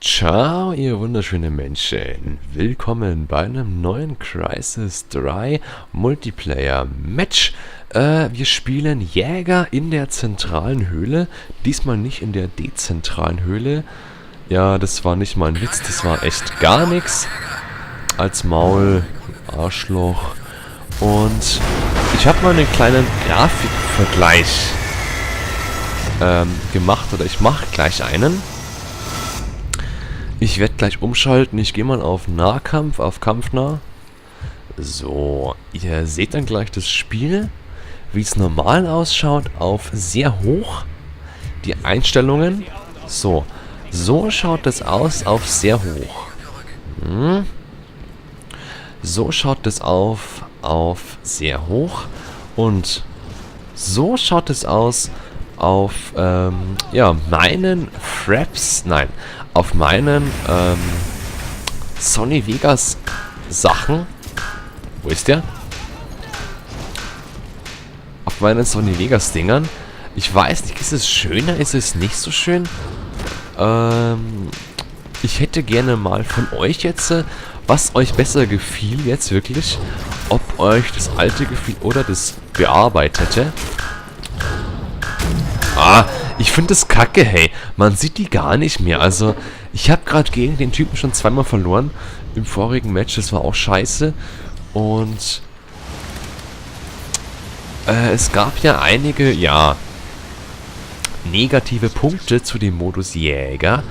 Ciao, ihr wunderschönen Menschen. Willkommen bei einem neuen Crysis 3 Multiplayer Match. Wir spielen Jäger in der zentralen Höhle. Diesmal nicht in der dezentralen Höhle. Ja, das war nicht mal ein Witz, das war echt gar nichts. Als Maul, Arschloch. Und ich habe mal einen kleinen Grafikvergleich gemacht, oder ich mache gleich einen. Ich werde gleich umschalten. Ich gehe mal auf Nahkampf, auf Kampfnah. So, ihr seht dann gleich das Spiel, wie es normal ausschaut, auf sehr hoch. Die Einstellungen. So schaut es aus auf sehr hoch. So schaut es auf sehr hoch. Und so schaut es aus auf, meinen Fraps, nein, auf meinen, Sony Vegas Sachen. Wo ist der? Auf meinen Sony Vegas Dingern. Ich weiß nicht, ist es schöner, ist es nicht so schön? Ich hätte gerne mal von euch jetzt, was euch besser gefiel jetzt wirklich. Ob euch das alte gefiel oder das bearbeitete. Ich finde das kacke, hey. Man sieht die gar nicht mehr. Also, ich habe gerade gegen den Typen schon zweimal verloren. Im vorigen Match, das war auch scheiße. Und es gab ja einige, negative Punkte zu dem Modus Jäger.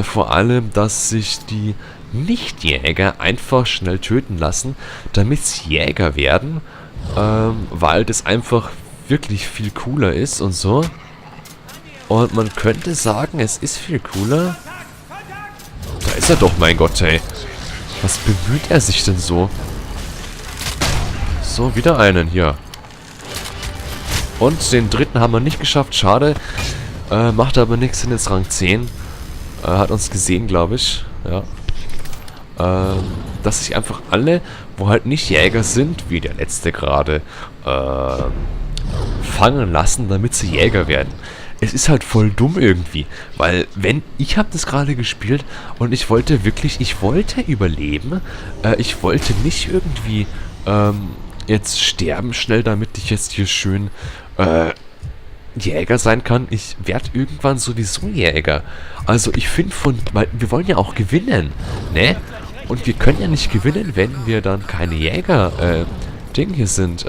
Vor allem, dass sich die Nicht-Jäger einfach schnell töten lassen, damit sie Jäger werden. Weil das einfach wirklich viel cooler ist und so. Und man könnte sagen, es ist viel cooler. Da ist er doch, mein Gott, ey. Was bemüht er sich denn so? So, wieder einen hier. Und den dritten haben wir nicht geschafft, schade. Macht aber nichts, sind jetzt Rang 10. Hat uns gesehen, glaube ich. Ja. Dass sich einfach alle, wo halt nicht Jäger sind, wie der letzte gerade, fangen lassen, damit sie Jäger werden. Es ist halt voll dumm irgendwie, weil ich habe das gerade gespielt und ich wollte überleben. Ich wollte nicht irgendwie jetzt sterben schnell, damit ich jetzt hier schön Jäger sein kann. Ich werde irgendwann sowieso Jäger. Also ich finde weil wir wollen ja auch gewinnen, ne? Und wir können ja nicht gewinnen, wenn wir dann keine Jäger hier sind.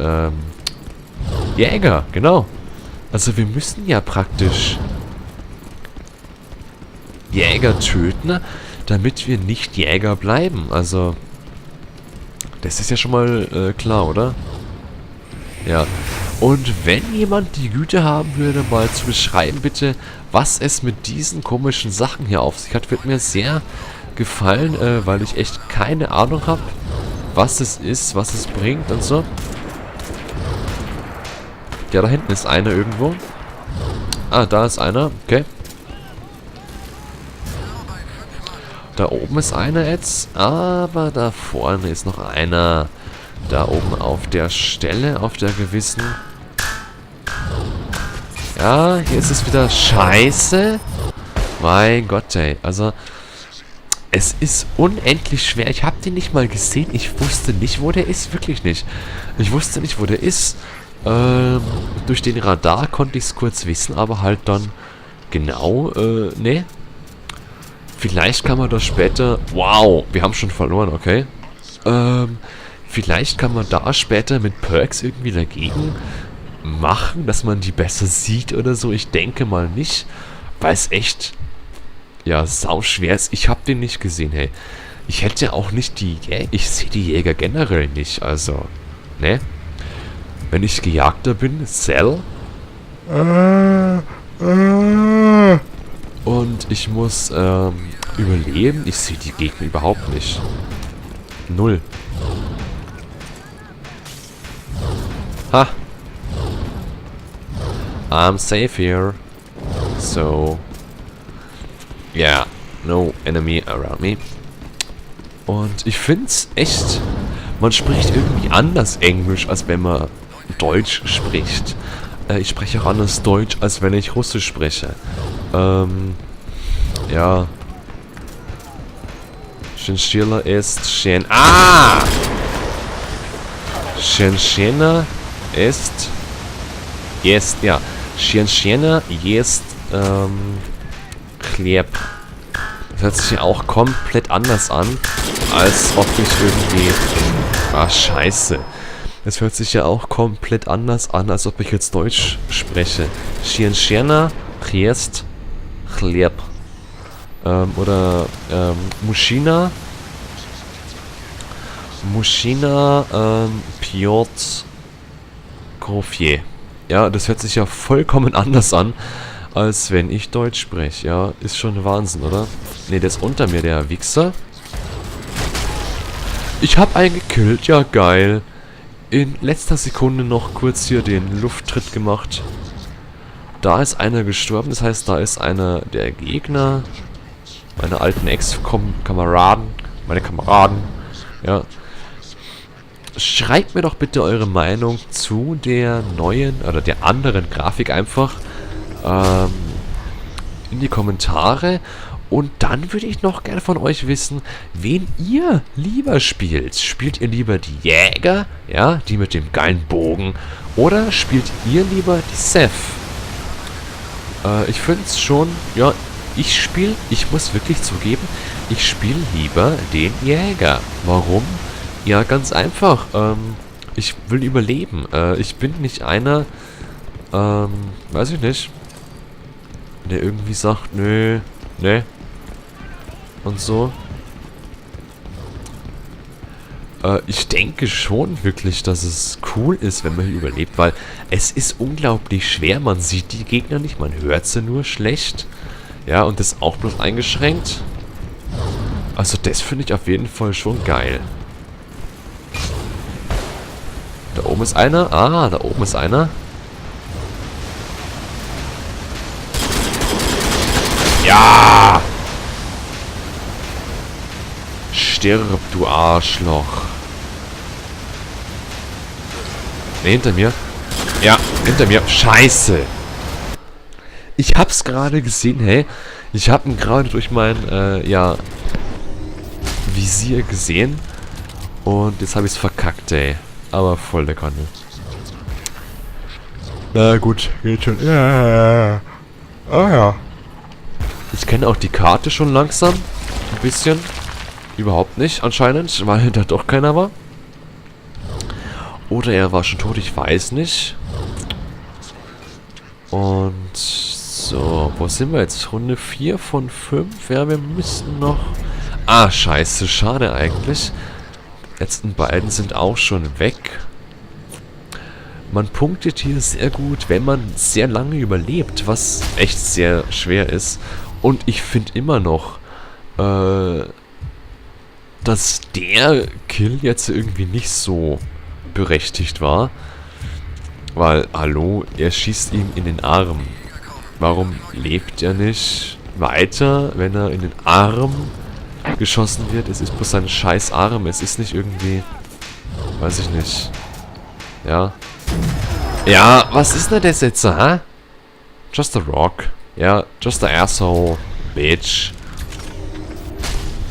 Jäger, genau. Also wir müssen ja praktisch Jäger töten, damit wir nicht Jäger bleiben. Also, das ist ja schon mal klar, oder? Ja. Und wenn jemand die Güte haben würde, mal zu beschreiben, bitte, was es mit diesen komischen Sachen hier auf sich hat, wird mir sehr gefallen, weil ich echt keine Ahnung habe, was es ist, was es bringt und so. Ja, da hinten ist einer irgendwo. Da ist einer. Okay. Da oben ist einer jetzt. Aber da vorne ist noch einer. Da oben auf der Stelle, auf der gewissen. Ja, hier ist es wieder scheiße. Mein Gott, ey. Also, es ist unendlich schwer. Ich habe den nicht mal gesehen. Ich wusste nicht, wo der ist. Wirklich nicht. Ich wusste nicht, wo der ist. Durch den Radar konnte ich es kurz wissen, aber halt dann genau, ne? Vielleicht kann man das später... Wow, wir haben schon verloren, okay. Vielleicht kann man da später mit Perks irgendwie dagegen machen, dass man die besser sieht oder so. Ich denke mal nicht, weil es echt, sau schwer ist. Ich habe den nicht gesehen, hey. Ich hätte auch nicht ich sehe die Jäger generell nicht, also, ne? Wenn ich Gejagter bin, Cell. Und ich muss überleben. Ich sehe die Gegner überhaupt nicht. Null. Ha. I'm safe here. So. Yeah. No enemy around me. Und ich find's echt... Man spricht irgendwie anders Englisch, als wenn man Deutsch spricht. Ich spreche auch anders Deutsch, als wenn ich Russisch spreche. Ja. Chinchilla ist Ah! Chinchilla ist... ja. Chinchilla ist... Chlieb. Das hört sich ja auch komplett anders an, als ob ich irgendwie... Ah, scheiße. Das hört sich ja auch komplett anders an, als ob ich jetzt Deutsch spreche. Chinchilla ist Chlieb. Oder Mushina. Piotr Kofier. Ja, das hört sich ja vollkommen anders an, als wenn ich Deutsch spreche. Ja, ist schon Wahnsinn, oder? Ne, der ist unter mir, der Wichser. Ich hab einen gekillt, ja geil. In letzter Sekunde noch kurz hier den Lufttritt gemacht. Da ist einer gestorben, das heißt, da ist einer der Gegner. Meine alten Ex-Kameraden. Meine Kameraden. Ja. Schreibt mir doch bitte eure Meinung zu der neuen, oder der anderen Grafik einfach in die Kommentare. Und dann würde ich noch gerne von euch wissen, wen ihr lieber spielt. Spielt ihr lieber die Jäger, ja, die mit dem geilen Bogen, oder spielt ihr lieber die Seth? Ich finde es schon, ja, ich muss wirklich zugeben, ich spiele lieber den Jäger. Warum? Ja, ganz einfach. Ich will überleben. Ich bin nicht einer, weiß ich nicht, der irgendwie sagt, nö, ne, und so. Ich denke schon wirklich, dass es cool ist, wenn man hier überlebt, weil es ist unglaublich schwer. Man sieht die Gegner nicht, man hört sie nur schlecht. Ja, und das auch bloß eingeschränkt. Also das finde ich auf jeden Fall schon geil. Da oben ist einer. Ah, da oben ist einer. Ja! Stirb, du Arschloch. Ne, hinter mir. Ja, hinter mir. Scheiße. Ich hab's gerade gesehen, hey. Ich hab ihn gerade durch mein, ja, Visier gesehen. Und jetzt hab ich's verkackt, ey. Aber voll der Kanne. Na gut, geht schon. Ja. Ah ja. Ich kenne auch die Karte schon langsam. Ein bisschen. Überhaupt nicht, anscheinend, weil da doch keiner war. Oder er war schon tot, ich weiß nicht. Und so, wo sind wir jetzt? Runde 4 von 5. Ja, wir müssen noch... Ah, scheiße, schade eigentlich. Die letzten beiden sind auch schon weg. Man punktet hier sehr gut, wenn man sehr lange überlebt, was echt sehr schwer ist. Und ich finde immer noch, dass der Kill jetzt irgendwie nicht so berechtigt war. Weil, hallo, er schießt ihm in den Arm. Warum lebt er nicht weiter, wenn er in den Arm geschossen wird? Es ist bloß sein scheiß Arm. Es ist nicht irgendwie... Weiß ich nicht. Ja. Ja, was ist denn das jetzt, hä? Just a rock. Ja, just a asshole. Bitch.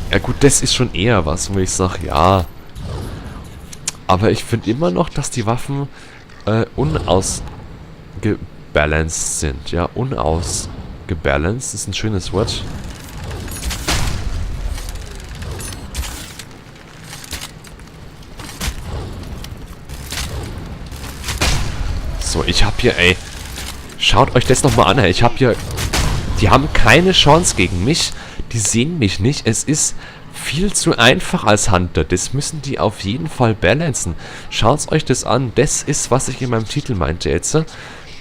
Ja gut, das ist schon eher was, wo ich sage, ja. Aber ich finde immer noch, dass die Waffen unausgebalanced sind. Ja, unausgebalanced ist ein schönes Wort. So, ich habe hier, ey, schaut euch das nochmal an, ey. Ich habe hier, die haben keine Chance gegen mich. Die sehen mich nicht. Es ist viel zu einfach als Hunter. Das müssen die auf jeden Fall balancen. Schaut euch das an. Das ist, was ich in meinem Titel meinte jetzt,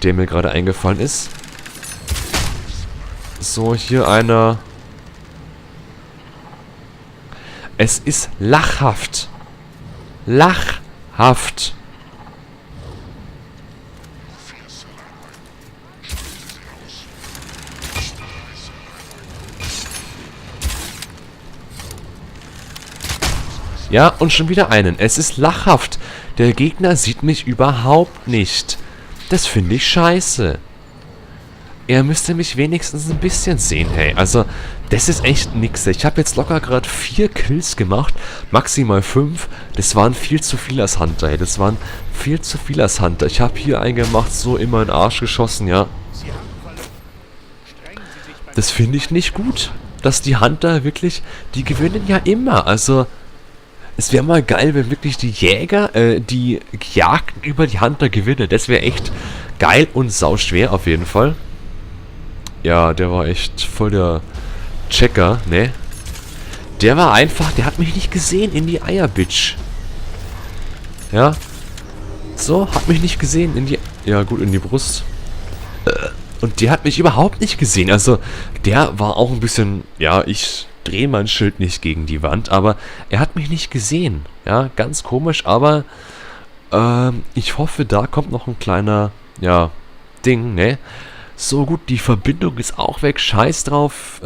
der mir gerade eingefallen ist. So, hier einer. Es ist lachhaft. Lachhaft. Ja, und schon wieder einen. Es ist lachhaft. Der Gegner sieht mich überhaupt nicht. Das finde ich scheiße. er müsste mich wenigstens ein bisschen sehen, hey. Also, das ist echt nix. Ich habe jetzt locker gerade 4 Kills gemacht, maximal 5. Das waren viel zu viel als Hunter, hey. Das waren viel zu viel als Hunter. Ich habe hier einen gemacht, so immer in den Arsch geschossen, ja. Das finde ich nicht gut, dass die Hunter wirklich, die gewinnen ja immer. Also, es wäre mal geil, wenn wirklich die Jäger, die Jagden über die Hunter gewinnen. Das wäre echt geil und sauschwer auf jeden Fall. Ja, der war echt voll der Checker, ne? Der war einfach, der hat mich nicht gesehen in die Eier, Bitch. Ja. So, hat mich nicht gesehen in die, ja gut, in die Brust. Und der hat mich überhaupt nicht gesehen. Also, der war auch ein bisschen, ja, ich drehe mein Schild nicht gegen die Wand, aber er hat mich nicht gesehen. Ja, ganz komisch, aber ich hoffe, da kommt noch ein kleiner, ja, Ding, ne? So gut, die Verbindung ist auch weg. Scheiß drauf.